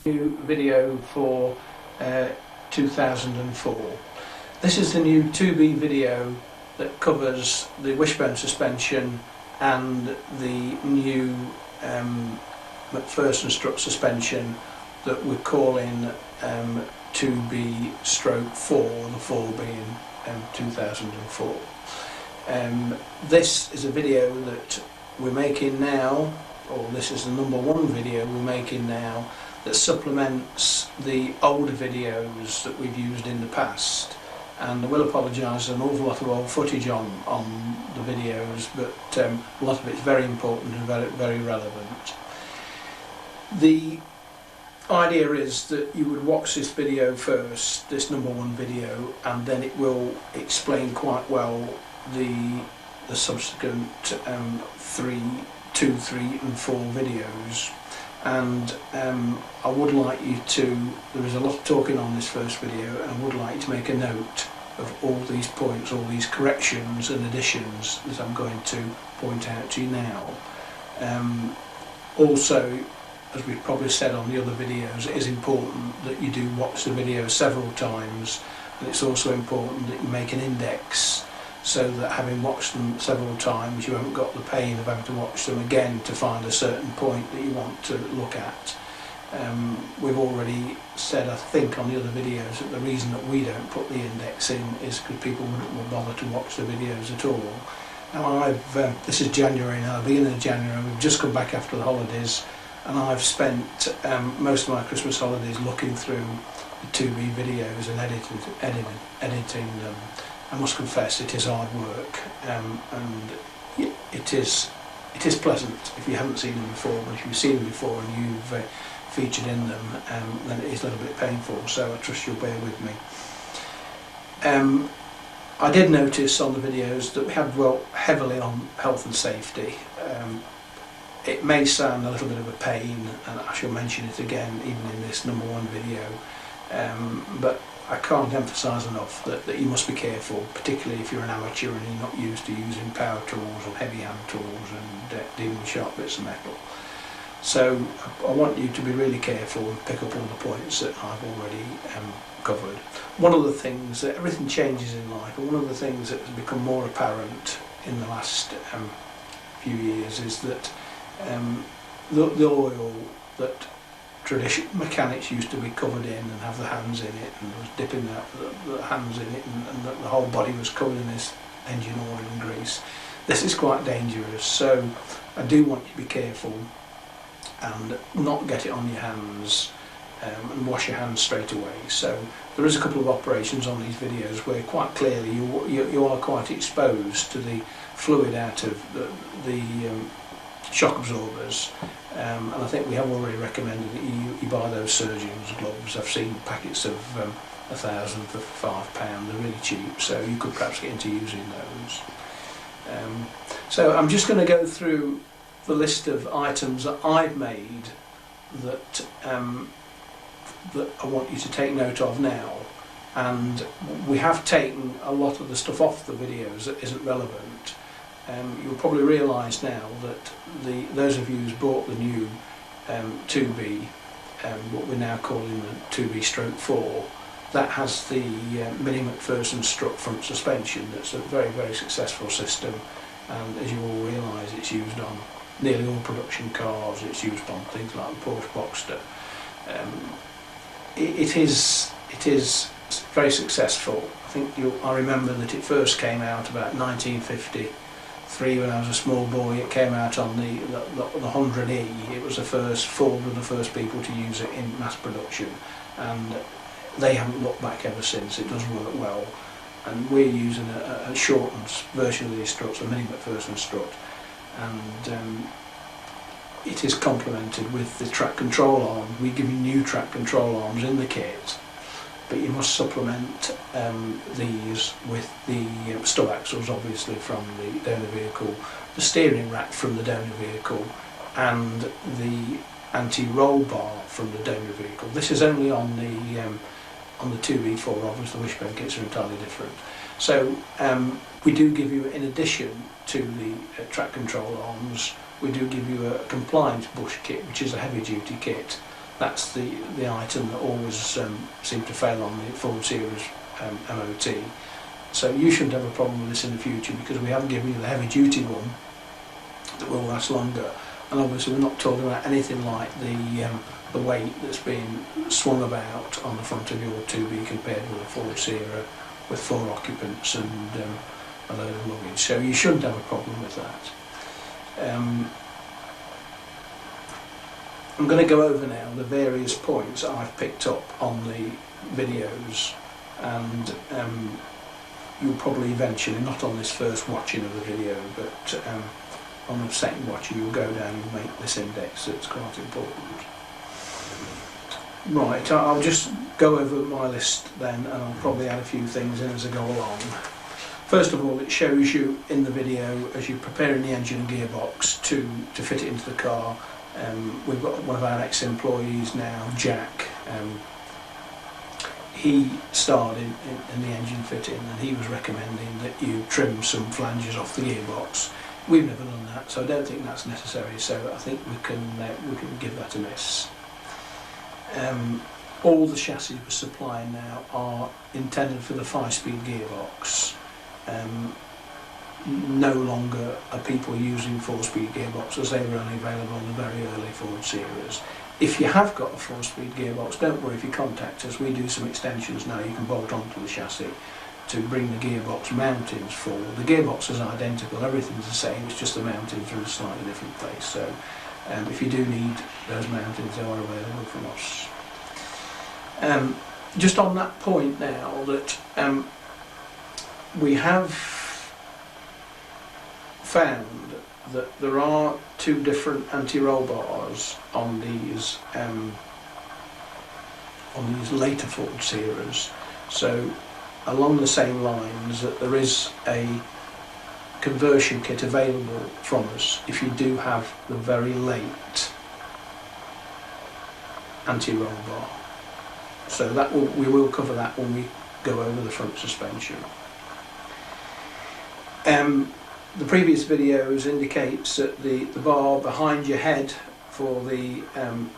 New video for 2004. This is the new 2B video that covers the wishbone suspension and the new McPherson strut suspension that we're calling 2B/4, the 4 being 2004. This is a video that we're making now, or this is the #1 video we're making now, that supplements the older videos that we've used in the past. And I will apologise, there's an awful lot of old footage on the videos, but a lot of it's very important and very relevant. The idea is that you would watch this video first, this #1 video, and then it will explain quite well the subsequent 2, 3 and 4 videos. And I would like you to, there is a lot of talking on this first video, and I would like you to make a note of all these points, all these corrections and additions that I'm going to point out to you now. Also, as we've probably said on the other videos, it is important that you do watch the videos several times, and it's also important that you make an index, so that having watched them several times you haven't got the pain of having to watch them again to find a certain point that you want to look at. We've already said, I think, on the other videos that the reason that we don't put the index in is because people wouldn't bother to watch the videos at all. Now this is January now, beginning of January, we've just come back after the holidays, and I've spent most of my Christmas holidays looking through the 2B videos and editing them. I must confess it is hard work, and it is pleasant if you haven't seen them before, but if you've seen them before and you've featured in them, then it is a little bit painful, so I trust you'll bear with me. I did notice on the videos that we have dwelt heavily on health and safety. It may sound a little bit of a pain, and I shall mention it again even in this #1 video, but I can't emphasise enough that you must be careful, particularly if you're an amateur and you're not used to using power tools and heavy hand tools and dealing with sharp bits of metal. So I want you to be really careful and pick up all the points that I've already covered. One of the things that everything changes in life, and one of the things that has become more apparent in the last few years is that the oil that traditional mechanics used to be covered in and have the hands in it, and was dipping the hands in it, and the whole body was covered in this engine oil and grease. This is quite dangerous, so I do want you to be careful and not get it on your hands, and wash your hands straight away. So there is a couple of operations on these videos where quite clearly you are quite exposed to the fluid out of the shock absorbers, and I think we have already recommended that you buy those surgeon's gloves. I've seen packets of 1,000 for £5, they're really cheap, so you could perhaps get into using those. So I'm just going to go through the list of items that I've made that I want you to take note of now, and we have taken a lot of the stuff off the videos that isn't relevant. You'll probably realise now that those of you who's bought the new 2B, what we're now calling the 2B/4, that has the mini McPherson strut front suspension. That's a very successful system, and as you all realise, it's used on nearly all production cars. It's used on things like the Porsche Boxster. It is very successful. I remember that it first came out about 1953 when I was a small boy. It came out on the 100E. It was the first, Ford were the first people to use it in mass production, and they haven't looked back ever since. It does work well, and we're using a shortened version of these struts, a mini McPherson strut, and it is complemented with the track control arm. We give you new track control arms in the kit, but you must supplement these with the stub axles, obviously, from the donor vehicle, the steering rack from the donor vehicle, and the anti-roll bar from the donor vehicle. This is only on the 2B/4, obviously the wishbone kits are entirely different. So we do give you, in addition to the track control arms, we do give you a compliant bush kit, which is a heavy duty kit That's the item that always seemed to fail on the Ford Series MOT. So you shouldn't have a problem with this in the future, because we haven't given you the heavy duty one that will last longer. And obviously we're not talking about anything like the weight that's being swung about on the front of your 2B compared with a Ford Sierra with 4 occupants and a load of luggage. So you shouldn't have a problem with that. I'm going to go over now the various points I've picked up on the videos, and you'll probably eventually, not on this first watching of the video, but on the second watching you'll go down and make this index. That's quite important. Right, I'll just go over my list then, and I'll probably add a few things in as I go along. First of all, it shows you in the video as you're preparing the engine and gearbox to fit it into the car. We've got one of our ex-employees now, Jack. He started in the engine fitting, and he was recommending that you trim some flanges off the gearbox. We've never done that, so I don't think that's necessary. So I think we can give that a miss. All the chassis we're supplying now are intended for the 5-speed gearbox. No longer are people using 4-speed gearboxes. They were only available on the very early Ford Series. If you have got a 4-speed gearbox, don't worry if you contact us. We do some extensions now you can bolt onto the chassis to bring the gearbox mountings forward. The gearbox is identical, everything's the same, it's just the mountings are in a slightly different place. So if you do need those mountings, they are available from us. Just on that point now, that we have found that there are 2 different anti-roll bars on these later Ford Series. So along the same lines, that there is a conversion kit available from us if you do have the very late anti-roll bar. So that we will cover that when we go over the front suspension. The previous videos indicates that the bar behind your head for the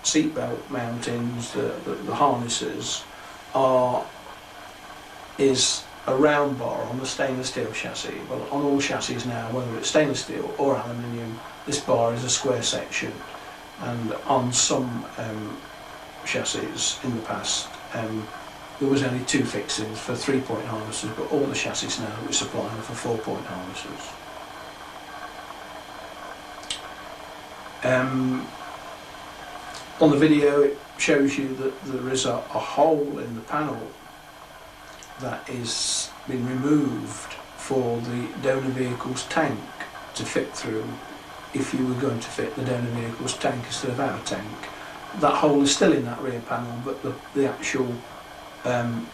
seatbelt mountings, the harnesses, is a round bar on the stainless steel chassis. Well, on all chassis now, whether it's stainless steel or aluminium, this bar is a square section. And on some chassis in the past, there was only 2 fixings for 3-point harnesses, but all the chassis now we're supplying for 4-point harnesses. On the video it shows you that there is a hole in the panel that is been removed for the donor vehicle's tank to fit through if you were going to fit the donor vehicle's tank instead of our tank. That hole is still in that rear panel, but the actual the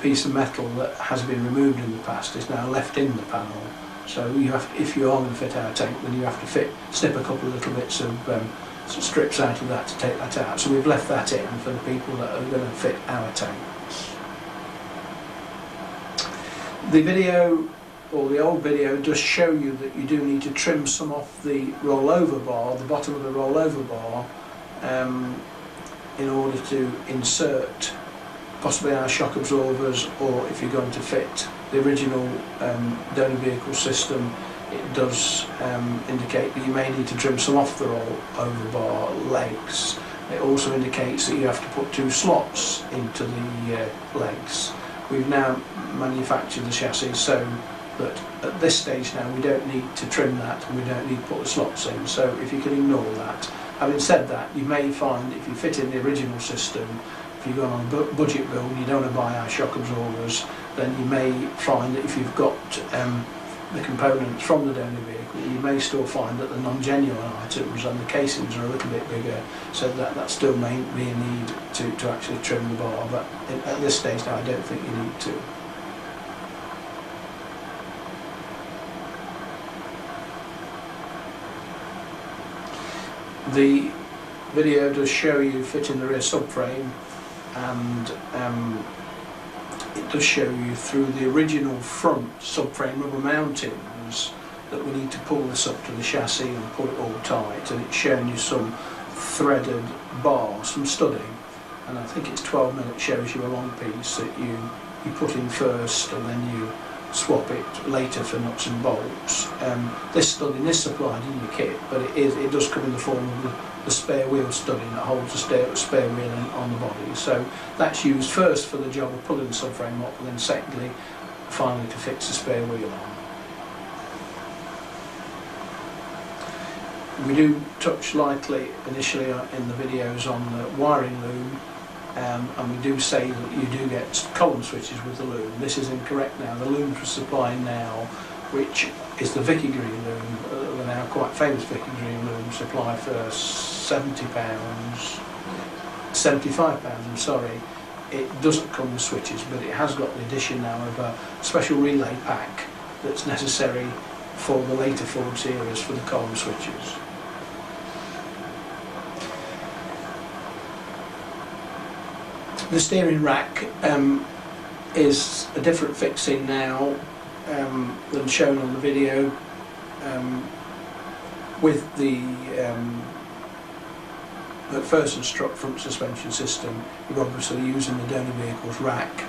piece of metal that has been removed in the past is now left in the panel. So you have, if you are going to fit our tank, then you have to snip a couple of little bits of strips out of that to take that out. So we've left that in for the people that are going to fit our tanks. The video, or the old video, does show you that you do need to trim some off the rollover bar, the bottom of the rollover bar, in order to insert possibly our shock absorbers, or if you're going to fit the original donor vehicle system, it does indicate that you may need to trim some off the rollover bar legs. It also indicates that you have to put 2 slots into the legs. We've now manufactured the chassis so that at this stage now we don't need to trim that, and we don't need to put the slots in. So if you can ignore that. Having said that, you may find if you fit in the original system, if you're going on a budget build and you don't want to buy our shock absorbers, then you may find that if you've got the components from the donor vehicle, you may still find that the non-genuine items and the casings are a little bit bigger, so that still may be a need to actually trim the bar, but at this stage now I don't think you need to. The video does show you fitting the rear subframe, and it does show you through the original front subframe rubber mountings that we need to pull this up to the chassis and pull it all tight, and it's showing you some threaded bars from studding, and I think it's 12mm shows you a long piece that you put in first and then you swap it later for nuts and bolts. This studding is supplied in your kit, but it does come in the form of the spare wheel studding that holds the spare wheel on the body. So that's used first for the job of pulling the subframe up, and then secondly, finally, to fix the spare wheel on. We do touch lightly initially in the videos on the wiring loom, and we do say that you do get column switches with the loom. This is incorrect now. The looms we're supplying now, which is the Vicky Green loom, the now quite famous Vicky Green loom, supplied for £70, £75, I'm sorry. It doesn't come with switches, but it has got the addition now of a special relay pack that's necessary for the later Ford series for the column switches. The steering rack is a different fixing now than shown on the video. With the McPherson Strut front suspension system, you're obviously using the donor vehicle's rack,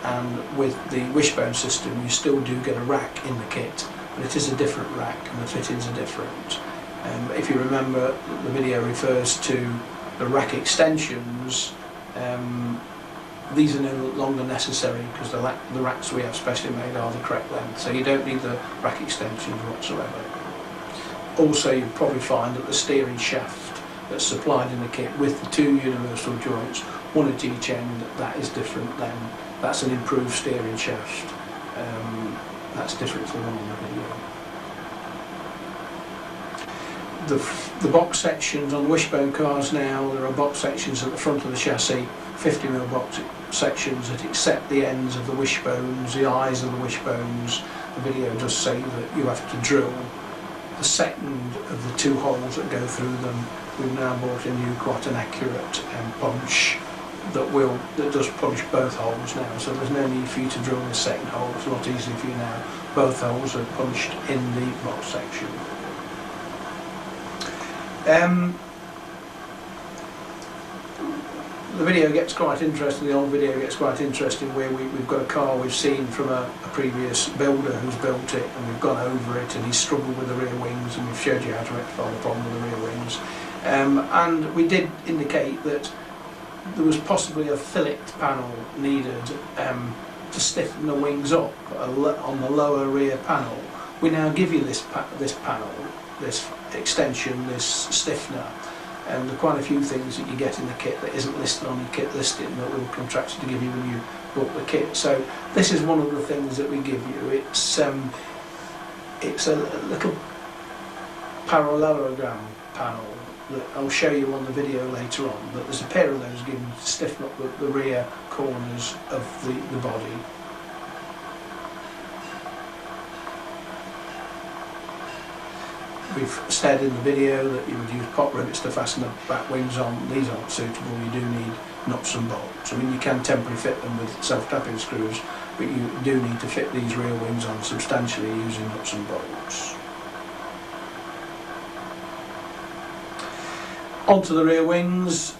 and with the wishbone system you still do get a rack in the kit, but it is a different rack and the fittings are different. If you remember, the video refers to the rack extensions. These are no longer necessary because the racks we have specially made are the correct length, so you don't need the rack extensions whatsoever. Also, you'll probably find that the steering shaft that's supplied in the kit with the two universal joints, one at each end, that is different then. That's an improved steering shaft. That's different to the one on the video. The box sections on the wishbone cars now, there are box sections at the front of the chassis, 50mm box sections that accept the ends of the wishbones, the eyes of the wishbones. The video does say that you have to drill the second of the two holes that go through them. We've now bought a new, quite an accurate punch that does punch both holes now, so there's no need for you to drill the second hole. It's a lot easier for you now. Both holes are punched in the box section. The video gets quite interesting, the old video gets quite interesting, where we've got a car we've seen from a previous builder who's built it, and we've gone over it, and he's struggled with the rear wings, and we've showed you how to rectify the problem with the rear wings. And we did indicate that there was possibly a fillet panel needed to stiffen the wings up on the lower rear panel. We now give you this panel, this extension, this stiffener. There are quite a few things that you get in the kit that isn't listed on your kit listing that we'll contract to give you when you bought the kit. So this is one of the things that we give you. It's a little parallelogram panel that I'll show you on the video later on, but there's a pair of those given to stiffen up the rear corners of the body. We've said in the video that you would use pop rivets to fasten the back wings on. These aren't suitable, you do need nuts and bolts. I mean, you can temporarily fit them with self-tapping screws, but you do need to fit these rear wings on substantially using nuts and bolts. Onto the rear wings.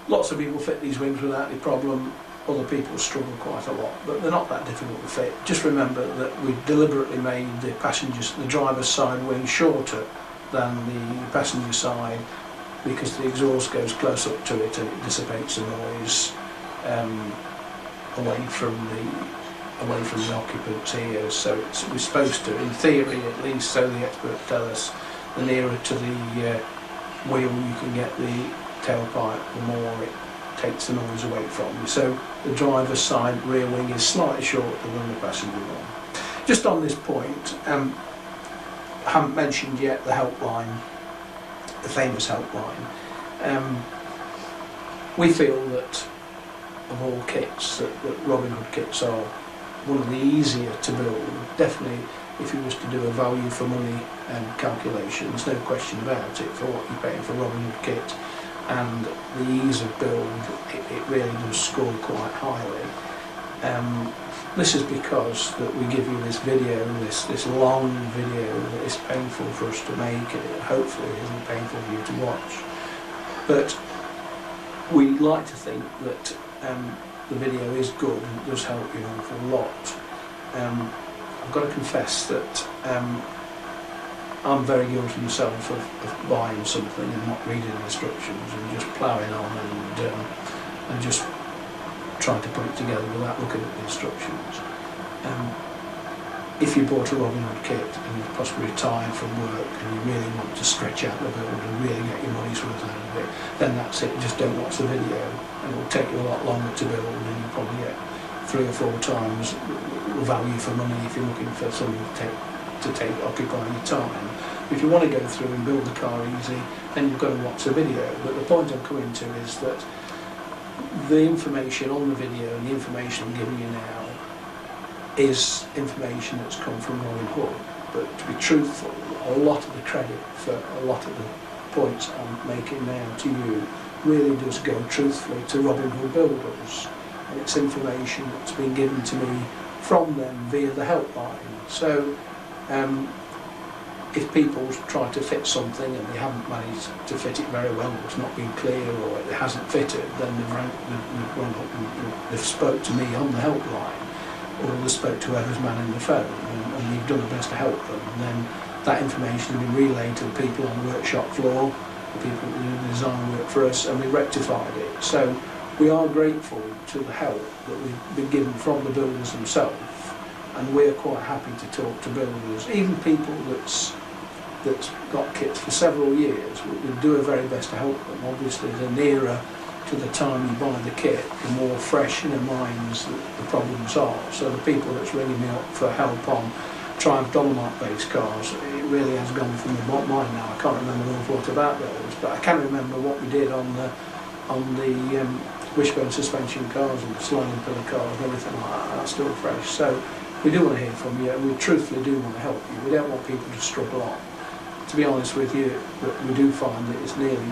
Lots of people fit these wings without any problem. Other people struggle quite a lot, but they're not that difficult to fit. Just remember that we deliberately made the driver's side wing shorter than the passenger side, because the exhaust goes close up to it and it dissipates the noise away from the occupant's ears. So we're supposed to, in theory at least, so the experts tell us, the nearer to the wheel you can get the tailpipe, the more it takes the noise away from you. So the driver's side rear wing is slightly shorter than the passenger one. Just on this point, I haven't mentioned yet the helpline, the famous helpline. We feel that of all kits, that Robin Hood kits are one of the easier to build. Definitely, if you was to do a value for money calculation, there's no question about it for what you're paying for a Robin Hood kit. And the ease of build, it really does score quite highly. This is because that we give you this video, this long video that is painful for us to make, and it hopefully isn't painful for you to watch. But we like to think that the video is good and it does help you an awful lot. I've got to confess that I'm very guilty myself of buying something and not reading instructions and just ploughing on and just trying to put it together without looking at the instructions. If you bought a Robin Hood kit and you're possibly tired from work and you really want to stretch out the build and really get your money's worth out of it, then that's it, just don't watch the video, and it will take you a lot longer to build, and you'll probably get 3 or 4 times the value for money if you're looking for something to occupy your time. If you want to go through and build the car easy, then you've got to watch the video. But the point I'm coming to is that the information on the video and the information I'm giving you now is information that's come from Robin Hood. But to be truthful, a lot of the credit for a lot of the points I'm making now to you really does go truthfully to Robin Hood builders, and it's information that's been given to me from them via the helpline. So if people try to fit something and they haven't managed to fit it very well, or it's not been clear, or it hasn't fitted, then they've spoke to me on the helpline, or they spoke to whoever's manning the phone, and we've done the best to help them. And then that information has been relayed to the people on the workshop floor, the people who do the design work for us, and we rectified it. So we are grateful to the help that we've been given from the builders themselves, and we're quite happy to talk to builders, even people that's got kits for several years. We do our very best to help them. Obviously, the nearer to the time you buy the kit, the more fresh in their minds the problems are. So the people that's ringing me up for help on Triumph Dolomite-based cars, it really has gone from the mind now. I can't remember an awful lot about those, but I can remember what we did on the wishbone suspension cars and the sliding pillar cars and everything like that. That's still fresh. So we do want to hear from you, and we truthfully do want to help you. We don't want people to struggle on. To be honest with you, we do find that it's nearly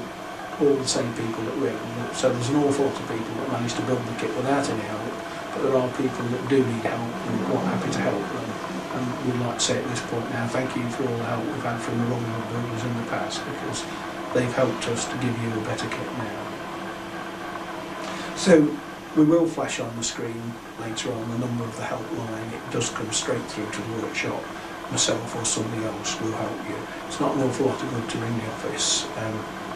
all the same people that ring. So there's an awful lot of people that manage to build the kit without any help, but there are people that do need help, and we're quite happy to help them. And we'd like to say at this point now, thank you for all the help we've had from the Robin Hood builders in the past, because they've helped us to give you a better kit now. So we will flash on the screen later on the number of the helpline. It does come straight through to the workshop. Myself or somebody else will help you. It's not an awful lot of good to ring the office.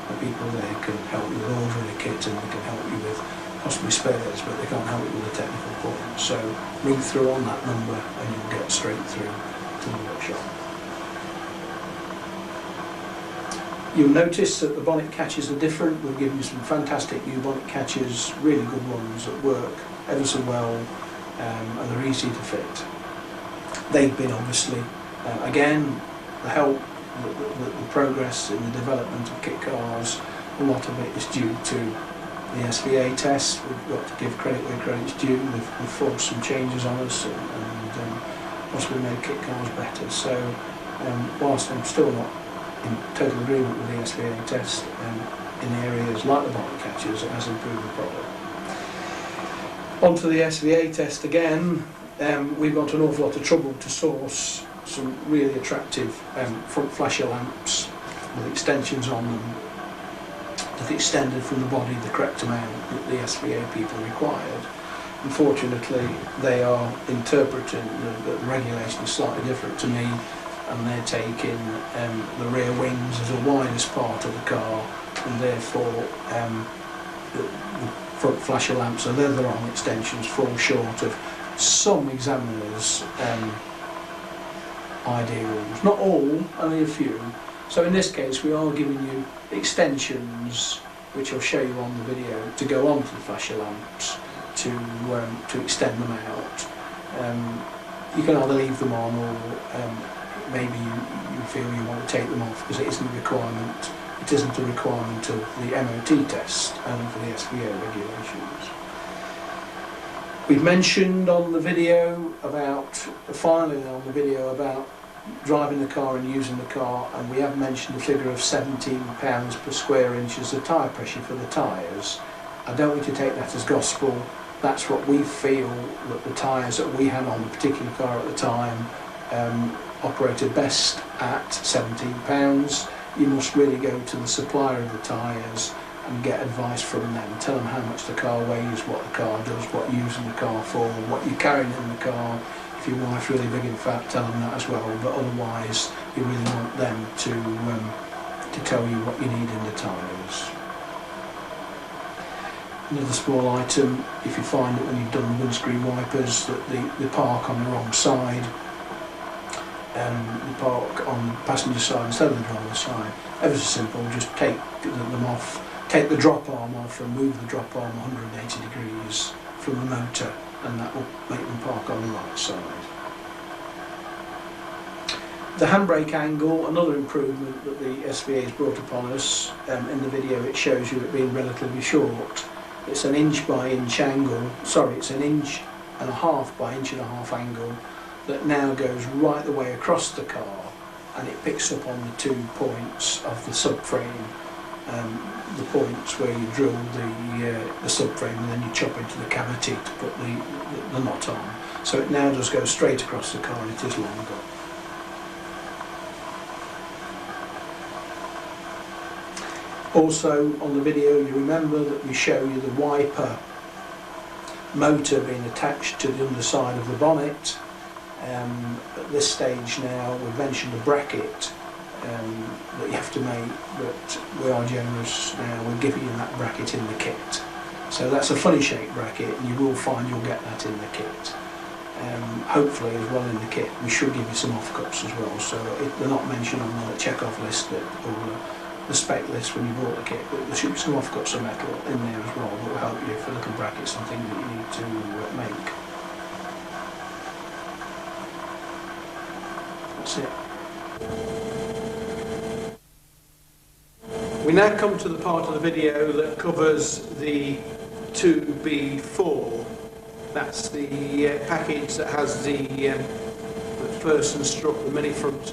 The people there can help you with ordering a kit, and they can help you with possibly spares, but they can't help you with the technical points. So ring through on that number and you'll get straight through to the workshop. You'll notice that the bonnet catches are different. We've given you some fantastic new bonnet catches, really good ones that work ever so well, and they're easy to fit. They've been obviously, again, the help, the progress in the development of kit cars, a lot of it is due to the SVA test. We've got to give credit where credit's due. They've forced some changes on us and possibly made kit cars better. So whilst I'm still not in total agreement with the SVA test, in areas like the bonnet catches, it has improved the product. Onto the SVA test again. We've got an awful lot of trouble to source some really attractive front flasher lamps with extensions on them that extended from the body the correct amount that the SVA people required. Unfortunately, they are interpreting the regulation is slightly different to me, and they're taking the rear wings as the widest part of the car, and therefore the front flasher lamps and leather-on extensions fall short of some examiners' ideals. Not all, only a few. So in this case we are giving you extensions, which I'll show you on the video, to go onto the flasher lamps to extend them out. You can either leave them on, or maybe you feel you want to take them off because it isn't a requirement. It isn't a requirement of the MOT test and for the SVA regulations. We've mentioned on the video about, finally on the video, about driving the car and using the car, and we have mentioned a figure of £17 per square inch as the tyre pressure for the tyres. I don't want you to take that as gospel. That's what we feel that the tyres that we had on the particular car at the time operated best at £17. You must really go to the supplier of the tyres and get advice from them. Tell them how much the car weighs, what the car does, what you're using the car for, what you're carrying in the car. If your wife's really big and fat, tell them that as well, but otherwise you really want them to tell you what you need in the tyres. Another small item, if you find that when you've done windscreen wipers that they park on the wrong side, you park on the passenger side instead of the driver's side. Ever so simple, just take them off, take the drop arm off and move the drop arm 180 degrees from the motor, and that will make them park on the right side. The handbrake angle, another improvement that the SVA has brought upon us. In the video it shows you it being relatively short. It's an inch by inch angle, sorry, it's an inch and a half by inch and a half angle that now goes right the way across the car, and it picks up on the 2 points of the subframe, the points where you drill the subframe and then you chop into the cavity to put the knot on. So it now does go straight across the car and it is longer. Also on the video you remember that we show you the wiper motor being attached to the underside of the bonnet. At this stage now we've mentioned a bracket that you have to make, but we are generous now, we're giving you that bracket in the kit. So that's a funny shaped bracket, and you will find you'll get that in the kit. Hopefully as well in the kit we should give you some offcuts as well, so they're not mentioned on the check-off list or the spec list when you bought the kit, but there should be some offcuts of metal in there as well that will help you for little brackets and things that you need to make. That's it. We now come to the part of the video that covers the 2B4. That's the package that has the McPherson strut, the mini front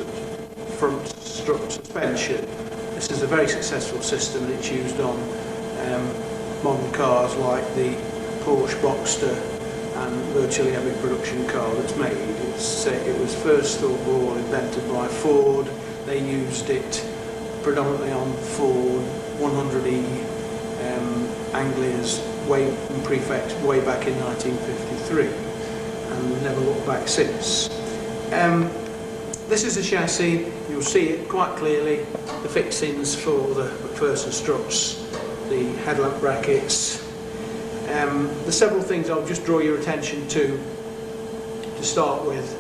strut suspension. This is a very successful system. It's used on modern cars like the Porsche Boxster and virtually every production car that's made. It was first of all invented by Ford. They used it predominantly on Ford 100E Anglias prefix way back in 1953, and never looked back since. This is a chassis. You'll see it quite clearly. The fixings for the McPherson struts, the headlamp brackets. There's several things I'll just draw your attention to start with,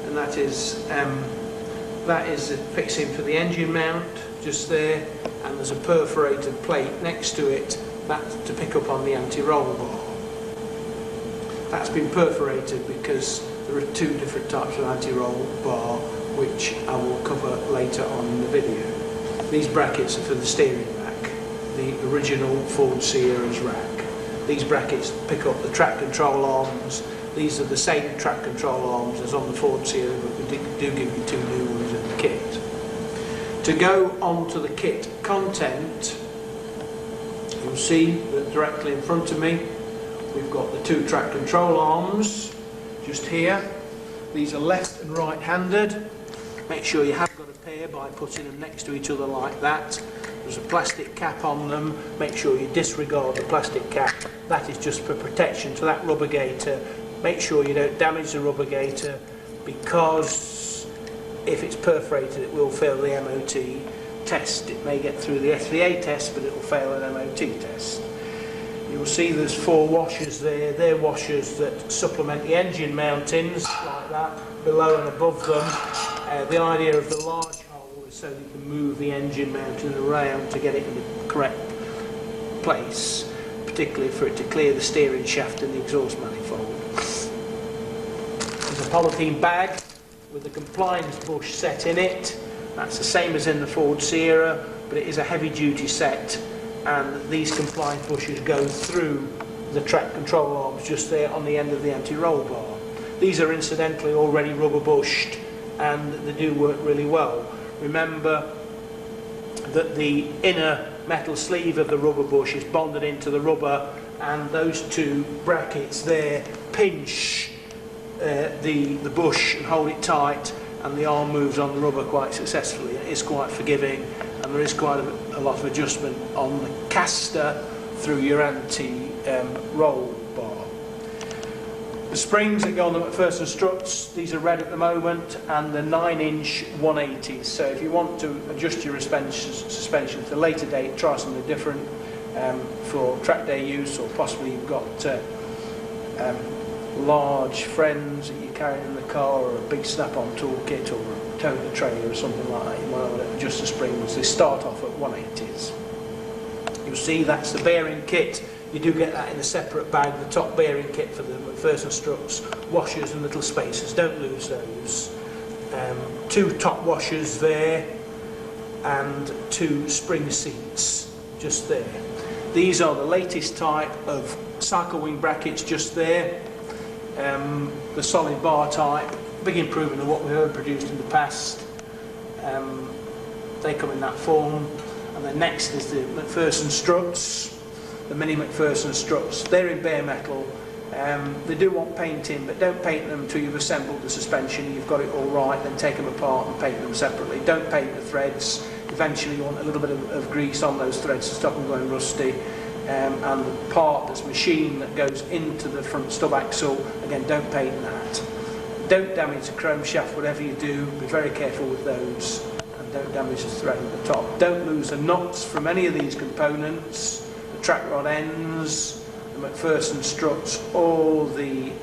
and that is the fixing for the engine mount just there, and there's a perforated plate next to it that's to pick up on the anti-roll bar. That's been perforated because there are 2 different types of anti-roll bar, which I will cover later on in the video. These brackets are for the steering rack, the original Ford Sierra's rack. These brackets pick up the track control arms. These are the same track control arms as on the Ford Sierra, but we do give you 2 new ones in the kit. To go on to the kit content, you'll see that directly in front of me we've got the 2 track control arms just here. These are left and right handed. Make sure you have got a pair by putting them next to each other like that. There's a plastic cap on them. Make sure you disregard the plastic cap. That is just for protection to that rubber gaiter. Make sure you don't damage the rubber gaiter, because if it's perforated it will fail the MOT test. It may get through the SVA test, but it will fail an MOT test. You'll see there's 4 washers there. They're washers that supplement the engine mountings like that, below and above them. The idea of the large hole is so that you can move the engine mounting around to get it in the correct place, particularly for it to clear the steering shaft and the exhaust manifold. There's a polythene bag with a compliance bush set in it. That's the same as in the Ford Sierra, but it is a heavy duty set, and these compliance bushes go through the track control arms just there on the end of the anti-roll bar. These are incidentally already rubber bushed, and they do work really well. Remember that the inner metal sleeve of the rubber bush is bonded into the rubber, and those two brackets there pinch the bush and hold it tight, and the arm moves on the rubber quite successfully. It is quite forgiving, and there is quite a lot of adjustment on the caster through your anti-roll bar. The springs that go on the McPherson struts, these are red at the moment, and the 9-inch 180s. So if you want to adjust your suspension to a later date, try something different for track day use, or possibly you've got large friends that you carry in the car, or a big snap-on toolkit, or a toner trailer or something like that. You want to adjust the springs. They start off at 180s. You'll see that's the bearing kit. You do get that in a separate bag, the top bearing kit for the McPherson struts, washers and little spacers, don't lose those. 2 top washers there, and 2 spring seats just there. These are the latest type of cycle wing brackets just there. The solid bar type, big improvement of what we've ever produced in the past. They come in that form. And then next is the McPherson struts, the mini McPherson struts. They're in bare metal. They do want painting, but don't paint them until you've assembled the suspension, you've got it all right, then take them apart and paint them separately. Don't paint the threads. Eventually you want a little bit of grease on those threads to stop them going rusty. And the part that's machined that goes into the front stub axle, again, don't paint that. Don't damage the chrome shaft, whatever you do, be very careful with those. Don't damage the thread at the top. Don't lose the knots from any of these components, the track rod ends, the McPherson struts, or the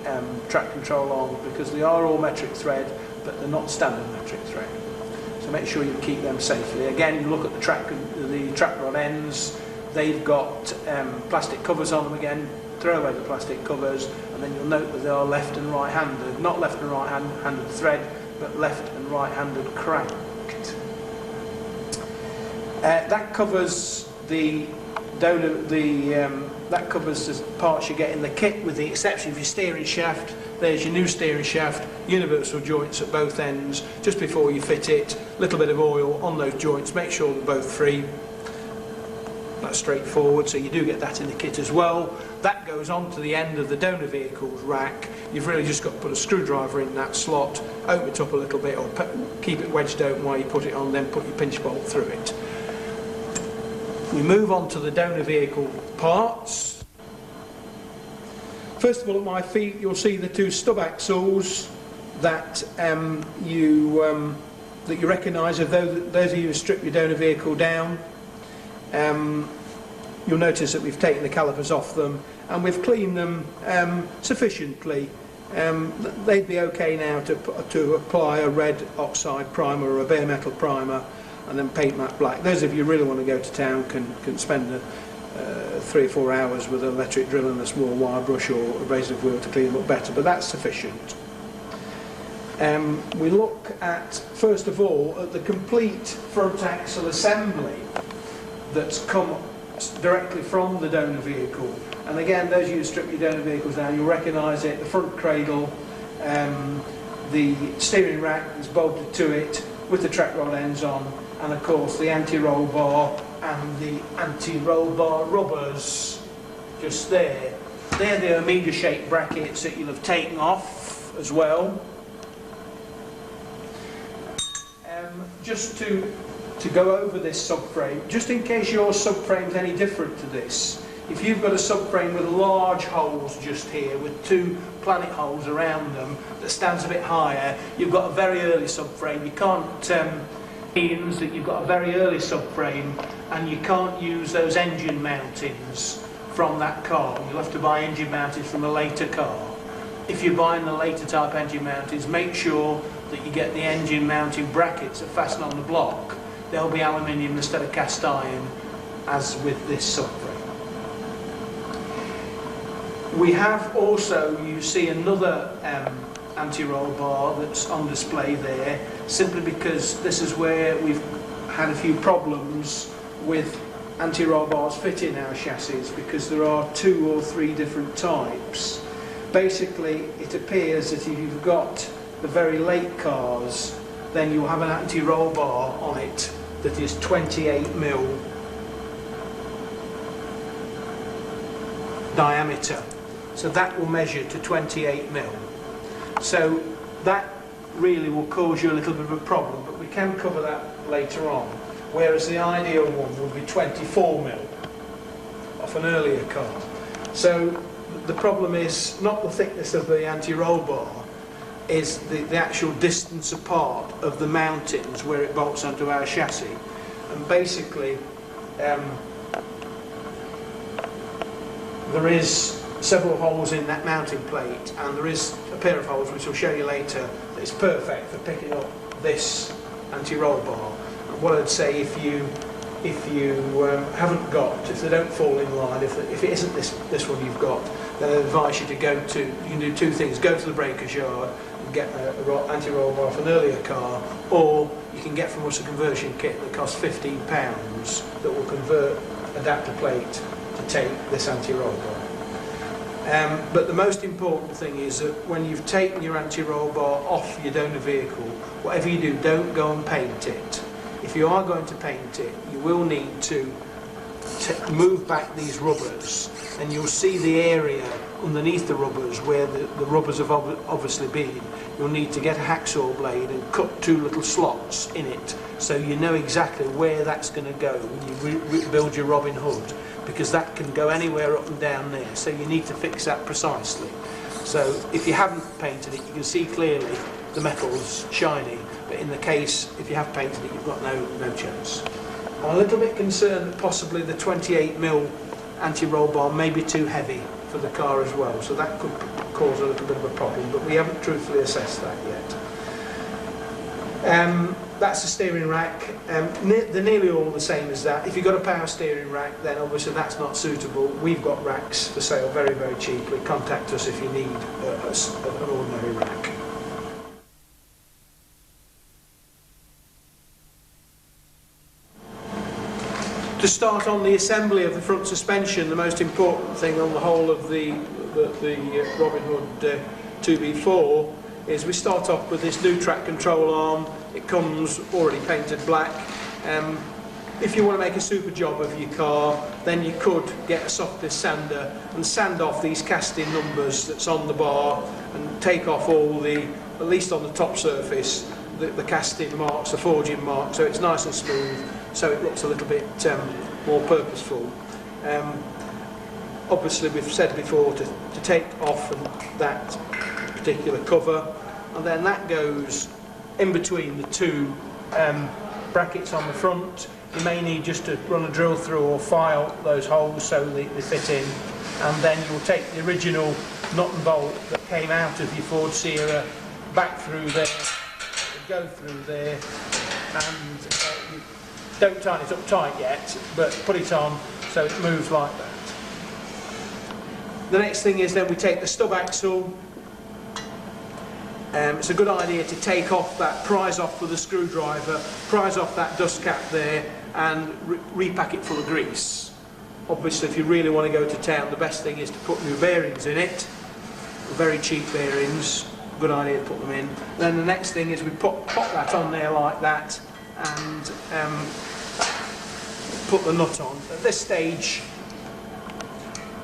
track control arms, because they are all metric thread, but they're not standard metric thread. So make sure you keep them safely. Again, you look at the track rod ends, they've got plastic covers on them again. Throw away the plastic covers, and then you'll note that they are left and right-handed. Not left and right-handed thread, but left and right-handed crank. That covers that covers the parts you get in the kit, with the exception of your steering shaft. There's your new steering shaft, universal joints at both ends. Just before you fit it, a little bit of oil on those joints, make sure they're both free. That's straightforward, so you do get that in the kit as well. That goes on to the end of the donor vehicle's rack. You've really just got to put a screwdriver in that slot, open it up a little bit, or keep it wedged open while you put it on, then put your pinch bolt through it. We move on to the donor vehicle parts. First of all, at my feet you'll see the 2 stub axles that you recognise of those of you who strip your donor vehicle down. You'll notice that we've taken the calipers off them and we've cleaned them sufficiently. They'd be okay now to apply a red oxide primer or a bare metal primer, and then paint that black. Those of you who really want to go to town can spend 3 or 4 hours with an electric drill and a small wire brush or abrasive wheel to clean them up better, but that's sufficient. We look at, first of all, at the complete front axle assembly that's come directly from the donor vehicle. And again, those of you who strip your donor vehicles down, you'll recognise it: the front cradle, the steering rack that's bolted to it with the track rod ends on, and of course the anti-roll bar and the anti-roll bar rubbers just there. They're the omega shaped brackets that you'll have taken off as well. Just to go over this subframe, just in case your subframe's any different to this, if you've got a subframe with large holes just here, with 2 planet holes around them, that stands a bit higher, you've got a very early subframe. You can't means that you've got a very early subframe, and you can't use those engine mountings from that car. You'll have to buy engine mountings from a later car. If you're buying the later type engine mountings, make sure that you get the engine mounting brackets that fasten on the block. They'll be aluminium instead of cast iron, as with this subframe. We have also, you see another anti-roll bar that's on display there, simply because this is where we've had a few problems with anti-roll bars fitting our chassis, because there are 2 or 3 different types. Basically, it appears that if you've got the very late cars, then you'll have an anti-roll bar on it that is 28mm. diameter. So that will measure to 28mm. So that really will cause you a little bit of a problem, but we can cover that later on. Whereas the ideal one would be 24mm off an earlier car. So the problem is not the thickness of the anti-roll bar, is the actual distance apart of the mountings where it bolts onto our chassis. And basically there is several holes in that mounting plate, and there is a pair of holes which I'll show you later that's perfect for picking up this anti-roll bar. And what I'd say, if you haven't got, if they don't fall in line, if it isn't this one you've got, then I'd advise you to you can do two things: go to the breaker's yard and get an anti-roll bar off an earlier car, or you can get from us a conversion kit that costs £15 that will convert adapter plate to take this anti-roll bar. But the most important thing is that when you've taken your anti-roll bar off your donor vehicle, whatever you do, don't go and paint it. If you are going to paint it, you will need to move back these rubbers, and you'll see the area underneath the rubbers where the rubbers have obviously been. You'll need to get a hacksaw blade and cut two little slots in it, so you know exactly where that's going to go when you rebuild your Robin Hood, because that can go anywhere up and down there, so you need to fix that precisely. So if you haven't painted it, you can see clearly the metal's shiny, but in the case, if you have painted it, you've got no chance. I'm a little bit concerned that possibly the 28mm anti-roll bar may be too heavy for the car as well, so that could cause a little bit of a problem, but we haven't truthfully assessed that yet. That's the steering rack. They're nearly all the same as that. If you've got a power steering rack, then obviously that's not suitable. We've got racks for sale very, very cheaply. Contact us if you need an ordinary rack. To start on the assembly of the front suspension, the most important thing on the whole of the Robin Hood 2B4 is we start off with this new track control arm. It comes already painted black. If you want to make a super job of your car, then you could get a softest sander and sand off these casting numbers that's on the bar and take off all the, at least on the top surface, the casting marks, the forging marks, so it's nice and smooth, so it looks a little bit more purposeful. Obviously we've said before to take off that particular cover, and then that goes in between the two brackets on the front. You may need just to run a drill through or file those holes so they fit in, and then you'll take the original nut and bolt that came out of your Ford Sierra back through there, go through there, and you don't tighten it up tight yet, but put it on so it moves like that. The next thing is then we take the stub axle. It's a good idea to take off that, prise off with a screwdriver, prise off that dust cap there and repack it full of grease. Obviously if you really want to go to town, the best thing is to put new bearings in it, very cheap bearings, good idea to put them in. Then the next thing is we pop that on there like that and put the nut on. At this stage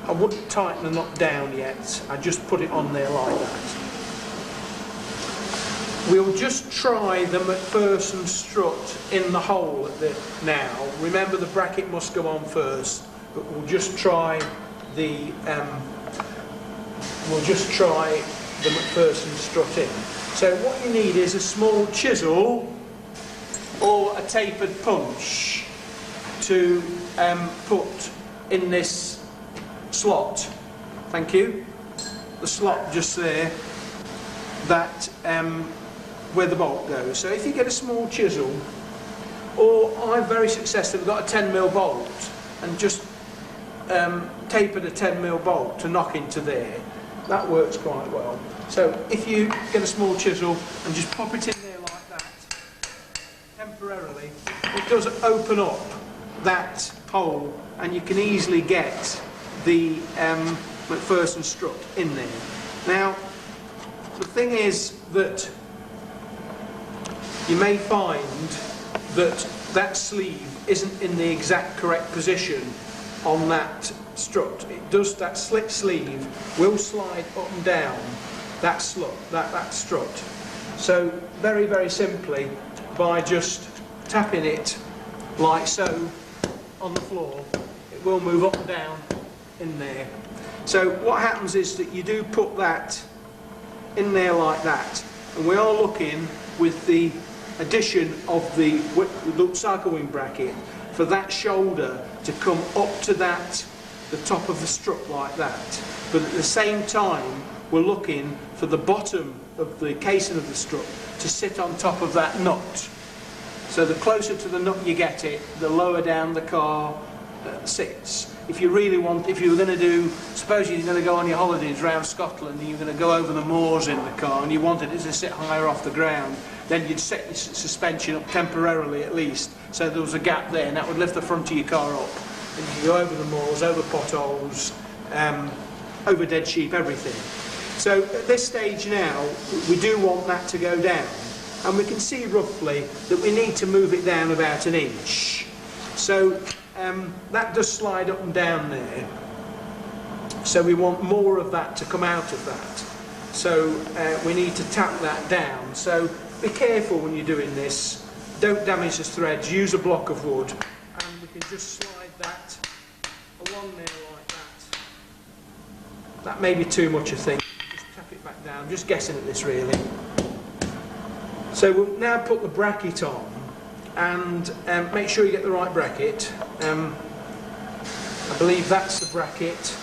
I wouldn't tighten the nut down yet, I just put it on there like that. We'll just try the McPherson strut in the hole now. Remember, the bracket must go on first, but we'll just try the McPherson strut in. So what you need is a small chisel or a tapered punch to put in this slot. Thank you. The slot just there. That where the bolt goes. So if you get a small chisel, or I've very successfully got a 10mm bolt and just tapered a 10mm bolt to knock into there, that works quite well. So if you get a small chisel and just pop it in there like that, temporarily, it does open up that hole and you can easily get the McPherson strut in there. Now, the thing is that you may find that that sleeve isn't in the exact correct position on that strut. It does, that slit sleeve will slide up and down that strut. So very, very simply, by just tapping it like so on the floor, it will move up and down in there. So what happens is that you do put that in there like that, and we are looking with the addition of the cycle wing bracket for that shoulder to come up to the top of the strut like that. But at the same time, we're looking for the bottom of the casing of the strut to sit on top of that nut. So the closer to the nut you get it, the lower down the car sits. If you really want, if you were going to do, suppose you're going to go on your holidays around Scotland and you're going to go over the moors in the car and you wanted it to sit higher off the ground, then you'd set your suspension up temporarily at least, so there was a gap there, and that would lift the front of your car up. And you can go over the moors, over potholes, over dead sheep, everything. So at this stage now, we do want that to go down, and we can see roughly that we need to move it down about 1 inch. So that does slide up and down there, so we want more of that to come out of that. So we need to tap that down. So be careful when you're doing this, don't damage the threads, use a block of wood, and we can just slide that along there like that. That may be too much, I think. Just tap it back down, I'm just guessing at this really. So we'll now put the bracket on, and make sure you get the right bracket. I believe that's the bracket.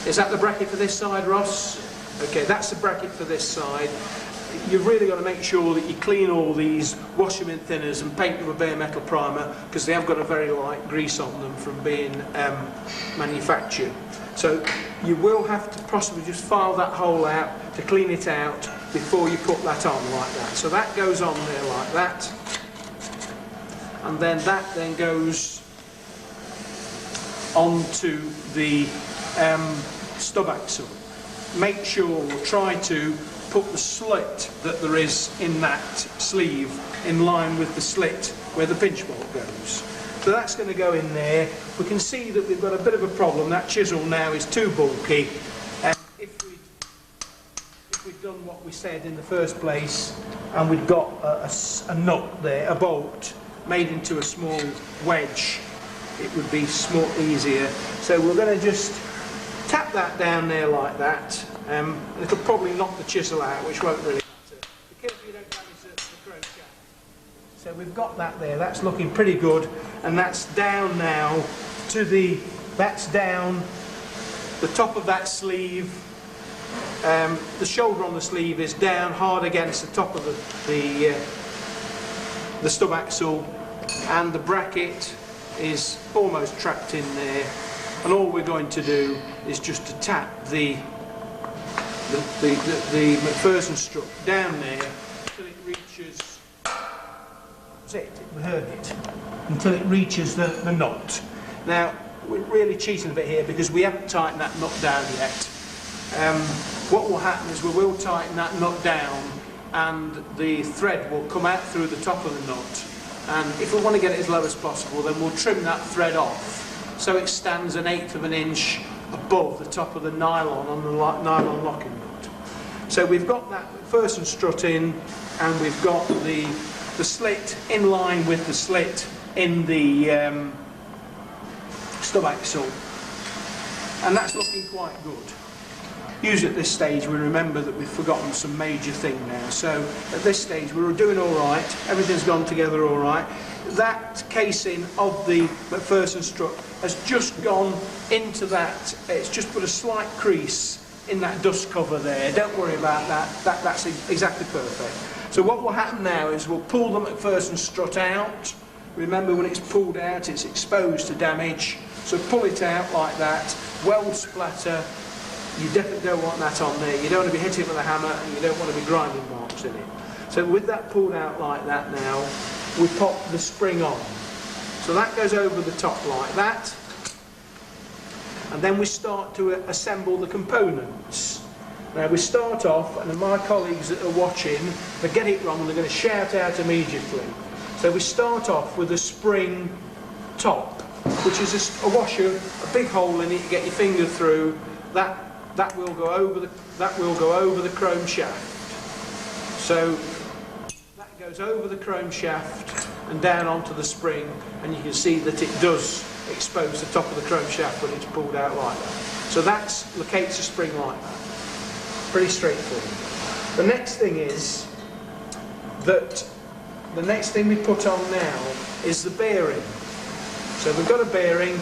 Is that the bracket for this side, Ross? Okay, that's the bracket for this side. You've really got to make sure that you clean all these, wash them in thinners and paint them with bare metal primer, because they have got a very light grease on them from being manufactured. So you will have to possibly just file that hole out to clean it out before you put that on like that. So that goes on there like that, and then that then goes onto the stub axle. Make sure, try to put the slit that there is in that sleeve in line with the slit where the pinch bolt goes. So that's going to go in there. We can see that we've got a bit of a problem. That chisel now is too bulky. If we'd done what we said in the first place, and we'd got a nut there, a bolt made into a small wedge, it would be easier. So we're going to just tap that down there like that. It'll probably knock the chisel out, which won't really matter. Be careful you don't damage the chrome shaft. So we've got that there, that's looking pretty good, and that's down now to that's down the top of that sleeve. The shoulder on the sleeve is down hard against the top of the stub axle, and the bracket is almost trapped in there, and all we're going to do is just to tap the McPherson strut down there until it reaches, that's it, we heard it, until it reaches the nut. Now we're really cheating a bit here because we haven't tightened that nut down yet. What will happen is we will tighten that nut down, and the thread will come out through the top of the nut, and if we want to get it as low as possible, then we'll trim that thread off so it stands 1/8 of an inch above the top of the nylon on the nylon locking nut. So we've got that McPherson strut in, and we've got the slit in line with the slit in the stub axle, and that's looking quite good. Usually at this stage we remember that we've forgotten some major thing now, so at this stage we're doing all right, everything's gone together all right. That casing of the McPherson strut has just gone into that, it's just put a slight crease in that dust cover there. Don't worry about that, that's exactly perfect. So what will happen now is we'll pull the McPherson strut out. Remember, when it's pulled out it's exposed to damage, so pull it out like that. Weld splatter, you definitely don't want that on there. You don't want to be hitting it with a hammer, and you don't want to be grinding marks in it. So with that pulled out like that now, we pop the spring on. So that goes over the top like that, and then we start to assemble the components. Now we start off, and my colleagues that are watching, if I get it wrong, they're going to shout out immediately. So we start off with a spring top. which is just a washer, a big hole in it. You get your finger through. That will go over the chrome shaft. So that goes over the chrome shaft and down onto the spring, and you can see that it does expose the top of the chrome shaft when it's pulled out like that. So that locates a spring like that. Pretty straightforward. The next thing is that the next thing we put on now is the bearing. So we've got a bearing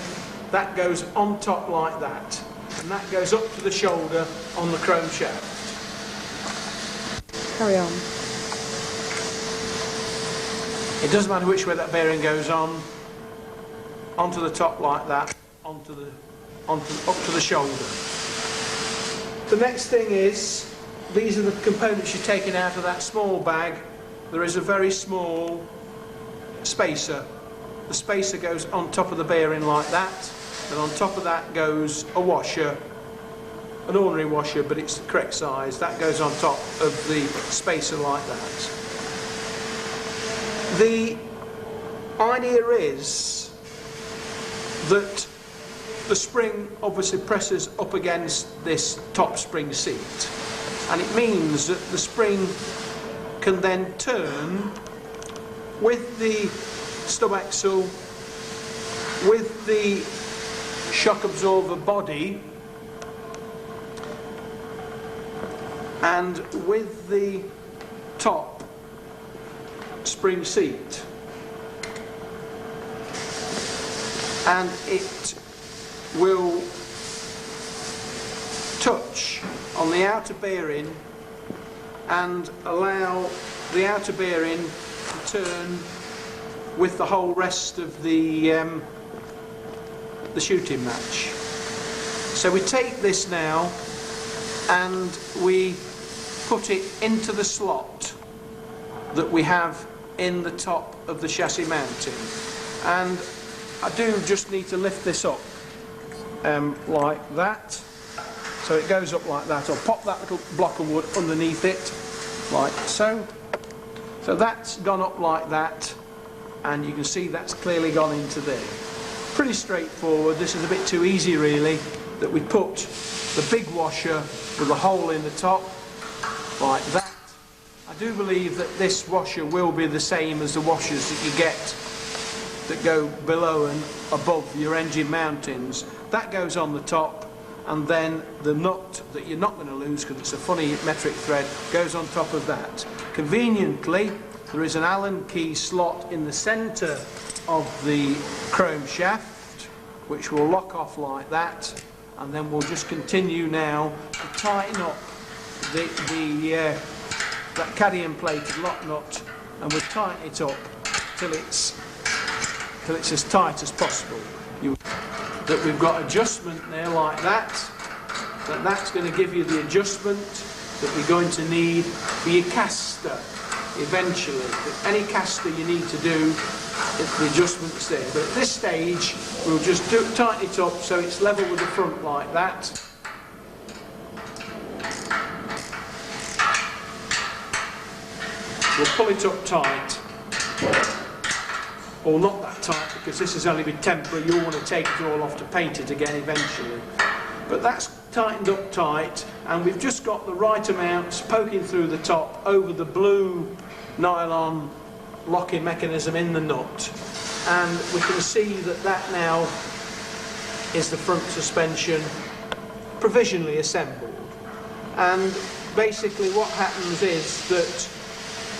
that goes on top like that, and that goes up to the shoulder on the chrome shaft. Carry on. It doesn't matter which way that bearing goes on, onto the top like that, up to the shoulder. The next thing is, these are the components you're taking out of that small bag. There is a very small spacer. The spacer goes on top of the bearing like that, and on top of that goes a washer, an ordinary washer, but it's the correct size. That goes on top of the spacer like that. The idea is that the spring obviously presses up against this top spring seat, and it means that the spring can then turn with the stub axle, with the shock absorber body, and with the top spring seat, and it will touch on the outer bearing and allow the outer bearing to turn with the whole rest of the shooting match. So we take this now and we put it into the slot that we have in the top of the chassis mounting, and I do just need to lift this up like that, so it goes up like that. I'll pop that little block of wood underneath it like so. So that's gone up like that, and you can see that's clearly gone into there. Pretty straightforward. This is a bit too easy really, that we put the big washer with a hole in the top like that. I do believe that this washer will be the same as the washers that you get that go below and above your engine mountings. That goes on the top, and then the nut that you're not going to lose because it's a funny metric thread goes on top of that. Conveniently, there is an Allen key slot in the centre of the chrome shaft which will lock off like that, and then we'll just continue now to tighten up that cadmium plated lock nut, and we'll tighten it up till it's as tight as possible. That we've got adjustment there like that, that's going to give you the adjustment that we're going to need for your caster eventually. Any caster you need to do, the adjustment's there. But at this stage, we'll just tighten it up so it's level with the front like that. We'll pull it up tight, or not that tight because this has only been temporary. You'll want to take it all off to paint it again eventually. But that's tightened up tight, and we've just got the right amounts poking through the top over the blue nylon locking mechanism in the nut, and we can see that now is the front suspension provisionally assembled. And basically what happens is that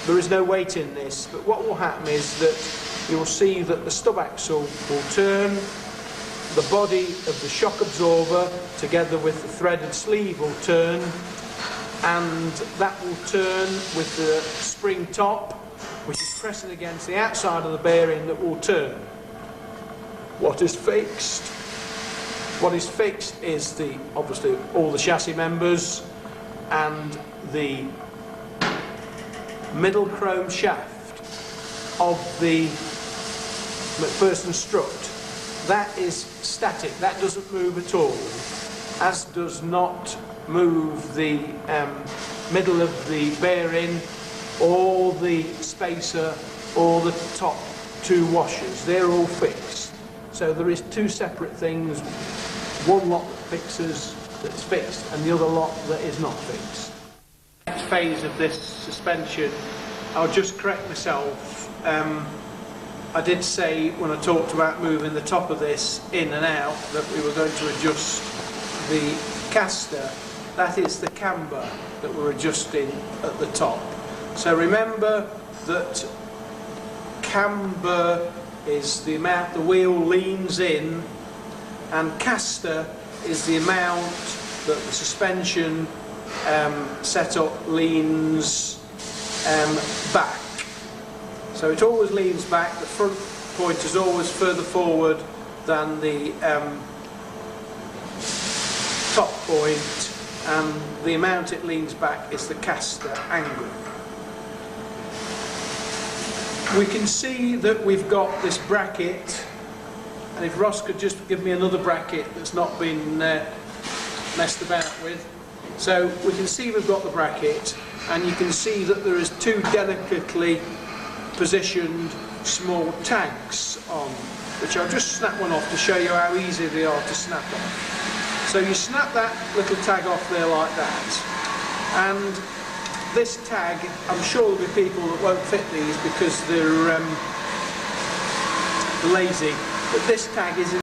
there is no weight in this, but what will happen is that you'll see that the stub axle will turn, the body of the shock absorber together with the threaded sleeve will turn, and that will turn with the spring top, which is pressing against the outside of the bearing, that will turn. What is fixed? What is fixed is obviously all the chassis members and the middle chrome shaft of the McPherson strut. That is static, that doesn't move at all, as does not move the middle of the bearing or the spacer or the top two washers. They're all fixed. So there is two separate things, one lot that that's fixed and the other lot that is not fixed. Next phase of this suspension, I'll just correct myself. I did say when I talked about moving the top of this in and out that we were going to adjust the caster. That is the camber that we're adjusting at the top. So remember that camber is the amount the wheel leans in, and caster is the amount that the suspension setup leans back. So it always leans back. The front point is always further forward than the top point, and the amount it leans back is the caster angle. We can see that we've got this bracket, and if Ross could just give me another bracket that's not been messed about with. So we can see we've got the bracket, and you can see that there is two delicately positioned small tags on, which I'll just snap one off to show you how easy they are to snap off. So you snap that little tag off there like that, and this tag, I'm sure there'll be people that won't fit these because they're lazy, but this tag is